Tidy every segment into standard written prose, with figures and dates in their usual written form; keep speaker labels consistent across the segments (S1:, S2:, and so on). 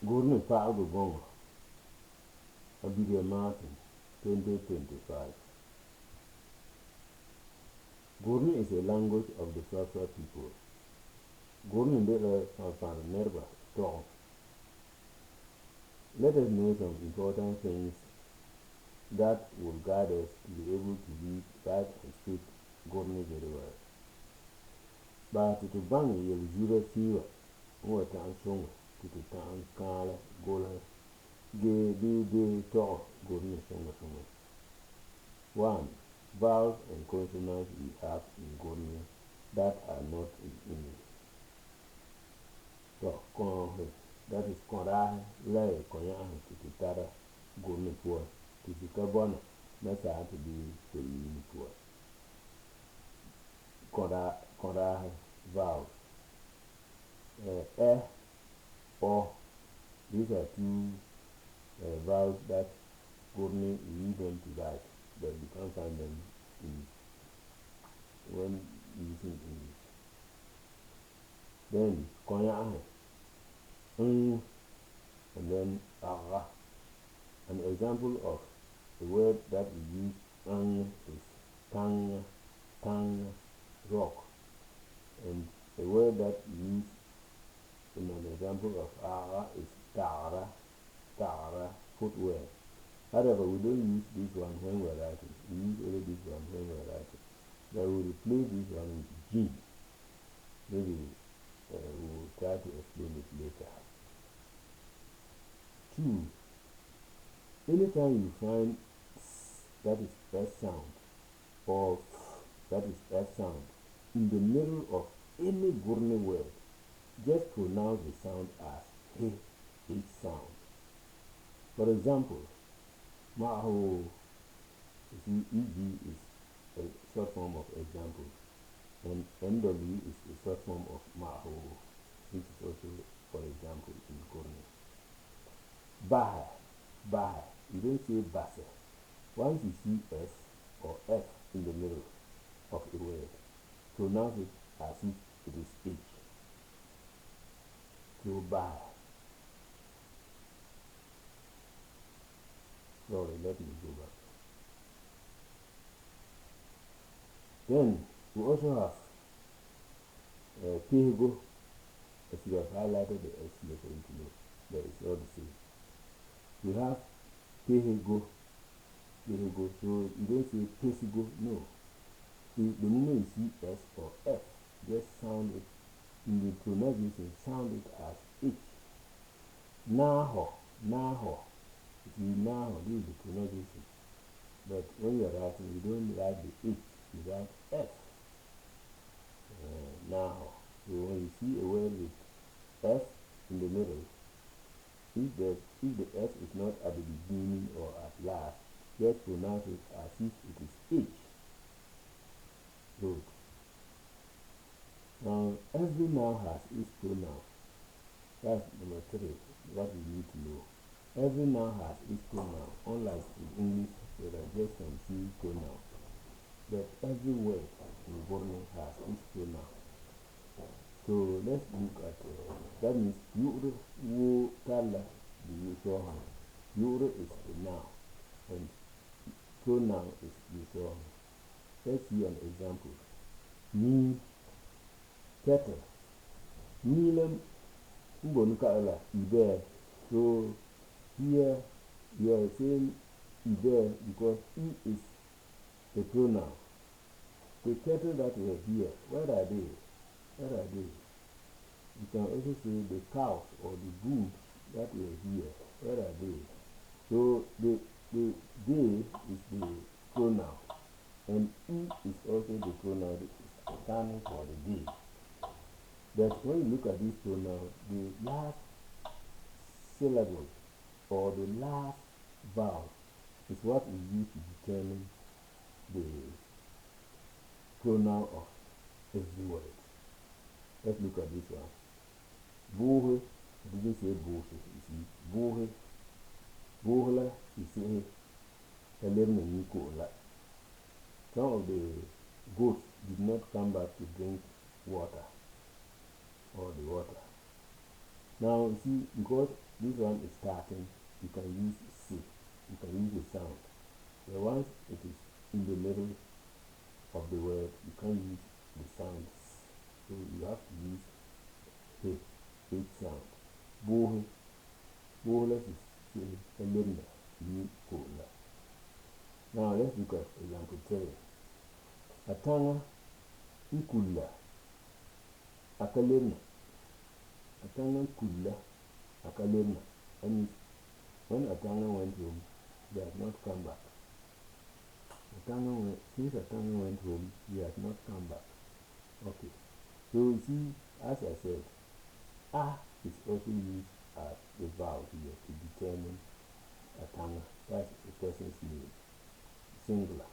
S1: Gurenɛ paɣagu bɔŋɔ Abiria Martin 2025. Gurenɛ is a language of the Fafra people. Gurenɛ de la fanfan nirba tɔgɔ. Let us know some important things that will guide us to be able to read, write, and speak Gurenɛ very well. But to bang yel jura fever, more time song, to time kala, gola, de talk, Gurenɛ song. 1. Vowels and consonants we have in Gurenɛ that are not in English. So, that is Korahi, Lay, Koyahi, to Tara, Gurenɛ poor, to the Cabana, that's how to be the poor. Korahi, vowels. O, these are two vowels that Gurenɛ use them to write, but you can't find them when using English. Then, Koyahi, and then Ara. An example of a word that we use is tang, rock. And a word that we use in an example of Ara is tara, footwear. However, we don't use this one when we're writing. We use only this one when we're writing. But we will replace this one with G. Maybe we will try to explain it later. 2. Anytime you find that is S sound or that is S sound in the middle of any Gurenɛ word, just pronounce the sound as H sound. For example, Maho, EG is a short form of example, and NW is a short form of Maho, which is also for example in Gurenɛ. Bah, you don't say Basa. Once you see S or F in the middle of a word, pronounce it as if it is H. So bah. Sorry, let me go back. Then we also have Pehego. As you have highlighted the S letter into know, but it's all the same. We have Pehego, so you don't say Pesigo, no. See, the moment you see S or F, just sound it, in the pronunciation, sound it as H. Naho, see, Naho, this is the pronunciation. But when you are writing, you don't write the H, you write F. Naho. So when you see a word with F in the middle, if the S is not at the beginning or at last, just pronounce it as if it is H. Good. Now, every noun has its pronoun. That's number 3, what you need to know. Every noun has its pronoun, unlike in English, there are just some few pronouns. But every word in Gurenɛ has its pronoun. So let's look at that means Yure, Wo, Tala, the usual. Yure is the noun, and pronoun is usual. Let's see an example. Ni, kettle. Nilam, Ubonukala, Ibe. So here you are saying Ibe because E is the pronoun. The cattle that were here, where are they? You can also say the cows or the goods that were here, where are they? So the they is the pronoun, and E is also the pronoun standing for the they. But when you look at this pronoun, the last syllable or the last vowel is what is used to determine the pronoun of every word. Let's look at this one. Bohe, I didn't say bohe, you see. Bohe, bohla, you say, some of the goats did not come back to drink water, or the water. Now you see, because this one is starting, you can use C. You can use the sound. But once it is in the middle of the word, you can't use the sounds. So you have to use H sound. Bohe. Bohle is a little cola. Now let's look at example 3. Atanga ikula akalena. Atanga ikula akalena. And when Atanga went home, they had not come back. Since Atanga went home, he has not come back. Okay. So you see, as I said, A is also used as a vowel here to determine Atanga. That's a person's name. Singular.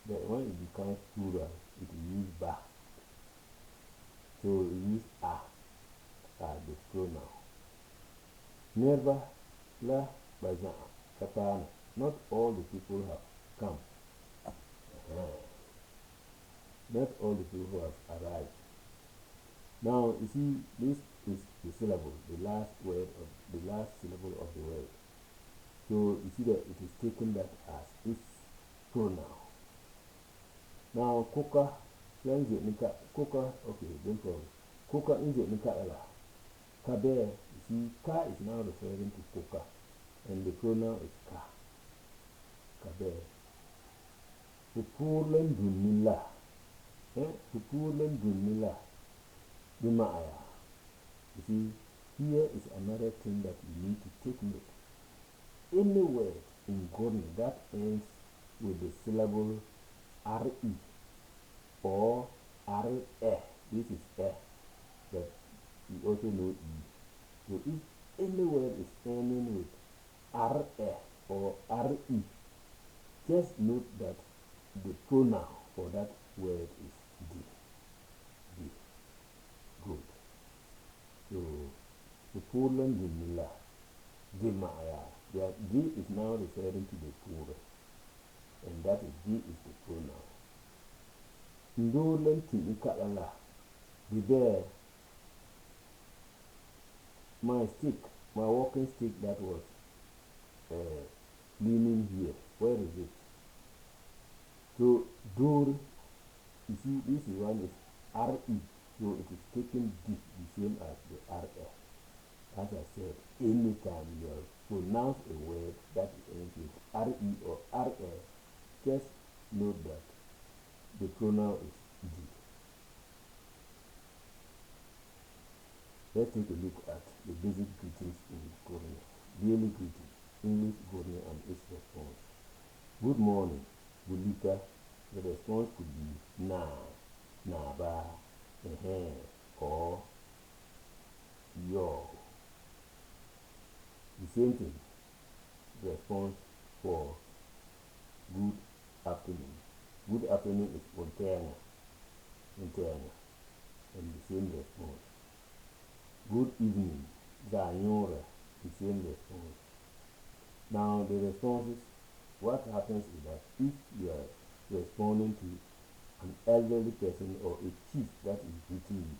S1: But when it becomes plural, it will use ba. So we use a as the pronoun. Never la bajan kapana. Not all the people have come. Not all the people have arrived. Now you see, this is the syllable, the last syllable of the word. So you see that it is taken that as its pronoun. Now coca, coca, okay, don't worry. Coca is a nika ela. Kabe, you see, ka is now referring to coca, and the pronoun is ka. Kabe. Pupurlen dunila. Pupurlen dunila. Bimaya. You see, here is another thing that you need to take note. Any word in Gurenɛ that ends with the syllable RE or RE, this is E, but you also know E. So if any word is ending with RE or RE, just note that the pronoun for that word is D. D. Good. So, the Poland Dumila, Dimaya. D is now referring to the plural, and that is D is the pronoun. Ndolen Tinikala, the bear, my stick, my walking stick that was leaning here. Where is it? So, Dor, you see, this one is RE, so it is taking D, the same as the RF. As I said, anytime you pronounce a word that ends with RE or RA, just note that the pronoun is D. Let's take a look at the basic greetings in Gurenɛ. Daily greeting, English Gurenɛ and its response. Good morning, Bulika. The response could be na, ba, or yo. The same thing. Response for good afternoon. Good afternoon is Montana. And the same response. Good evening, Zanyora. The same response. Now the responses, what happens is that if you are responding to an elderly person or a chief that is greeting you,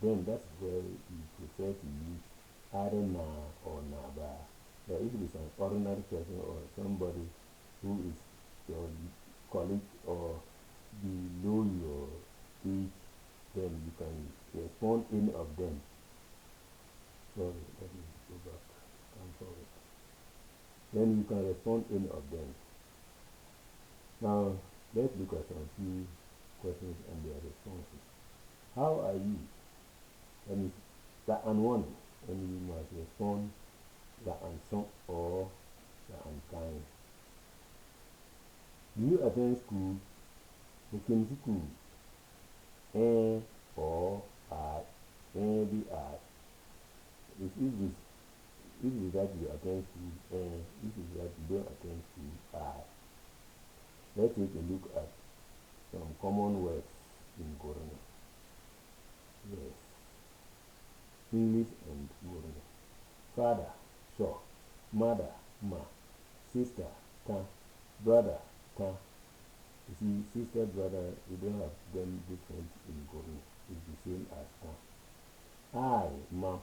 S1: then that's where you prefer to use either na or naba. But if it is an ordinary person or somebody who is your colleague or below your age, then you can respond any of them. Sorry, let me go back. I'm sorry. Then you can respond any of them. Now, let's look at some few questions and their responses. How are you? And it's the unwanted, and you must respond the unsung or the unkind. Do you attend school? You can school. Or at, be at. If it is that you attend school, if it is that you don't attend school, at. Let's take a look at some common words in Gurenɛ. Yes. English and Gurenɛ. Father, so. Mother, ma. Sister, ta. Brother, ta. You see, sister, brother, we don't have them different in Gurenɛ. It's the same as ta. I, ma.